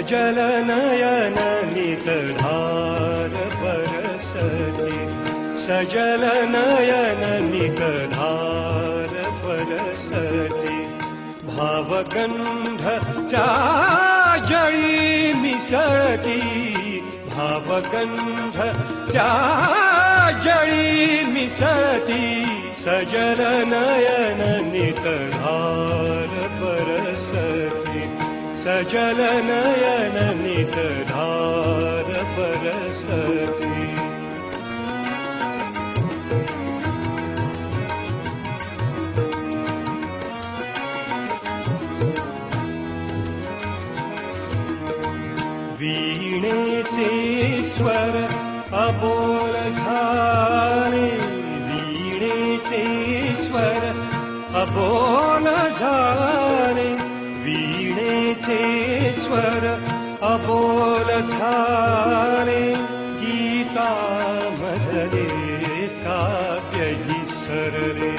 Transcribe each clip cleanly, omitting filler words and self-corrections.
सजल नयन नितधार बरसती, सजल नयन नितधार बरसती, भावगंध जळी मिसळती, भावगंध जळी मिसळती, सजल नयन नितधार बरसती, सजल नयन नितधार बरसती। वीणेचे स्वर अबोल झाले, वीणेचे स्वर अबोल झाले, वीणेचे स्वर अबोल झाले, गीता मधले काव्यही सरले,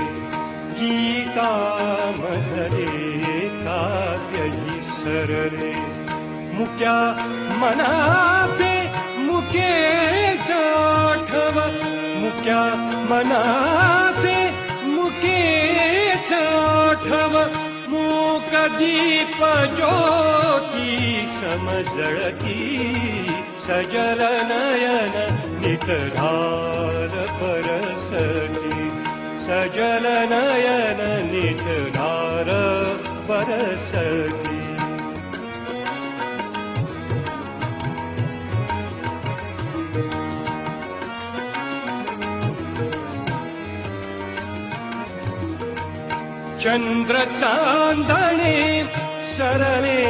गीता मधले काव्यही सरले, मुक्या मनाचे मुकेच आठव, मुक्या मनाचे मुकेच आठव, मूक दीप ज्योती समजळती, सजल नयन नितधार बरसती, सजल नयन नितधार बरसती। चंद्र चांदणे सरले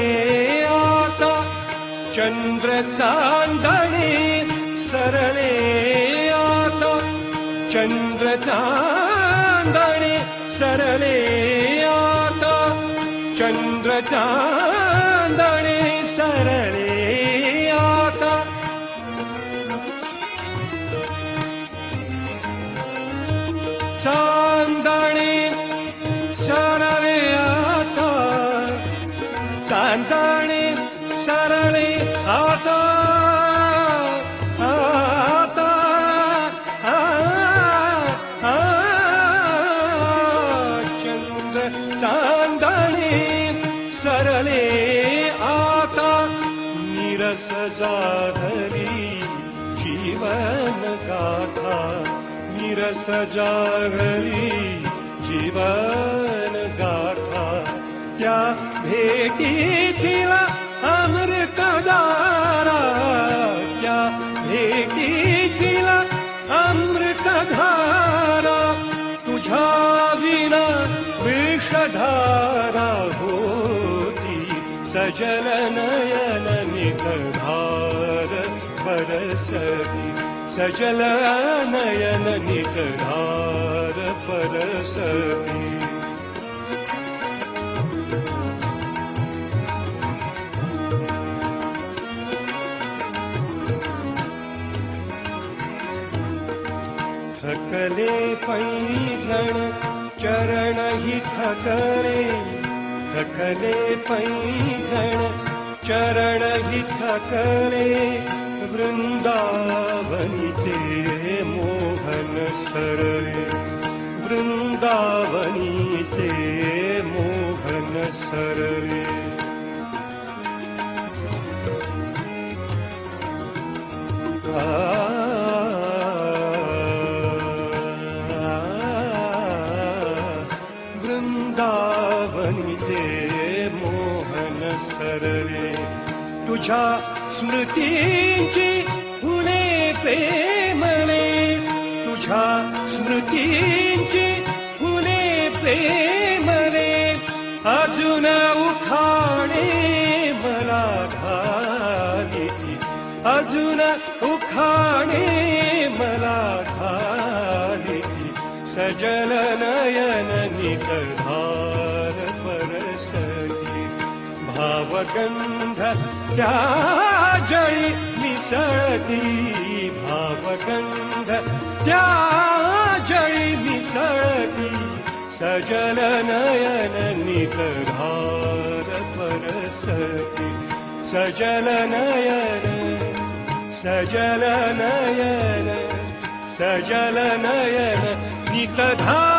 आता, चंद्र चांदणे सरले आता, चंद्र चांदणे सरले आता, चंद्र चांदणे सरले आता, चांदणे सरले आता, चांदणे सरले आता, आता चंद्र चांदणे सरले आता, निरस जागरी जीवन गाथा, निरस जागरी जीवन गाथा, त्या भेटीतील अमृतधारा, त्या भेटीतील अमृतधारा, तुझ्या विना विषधारा होती, सजल नयन नितधार बरसती, सजल नयन नितधार बरसती। थकले पैंजण चरण ही थकले, थकले पैंजण चरण ही थकले, वृंदावनीचे मोहन सरले, वृंदावनीचे मोहन सरले, वृंदावनीचे मोहन सरले, तुझ्या स्मृतींची फुले प्रेमळे, तुझ्या स्मृतींची फुले प्रेमळे, अजून उखाणे मला घाली, अजून उखाणे मला घाली, सजल नयन नितधार बरसती, भावगंध जळी मिसळती, भावगंध जळी मिसळती, सजल नयन नितधार बरसती, सजल नयन सजल नयन सजल नयन नितधा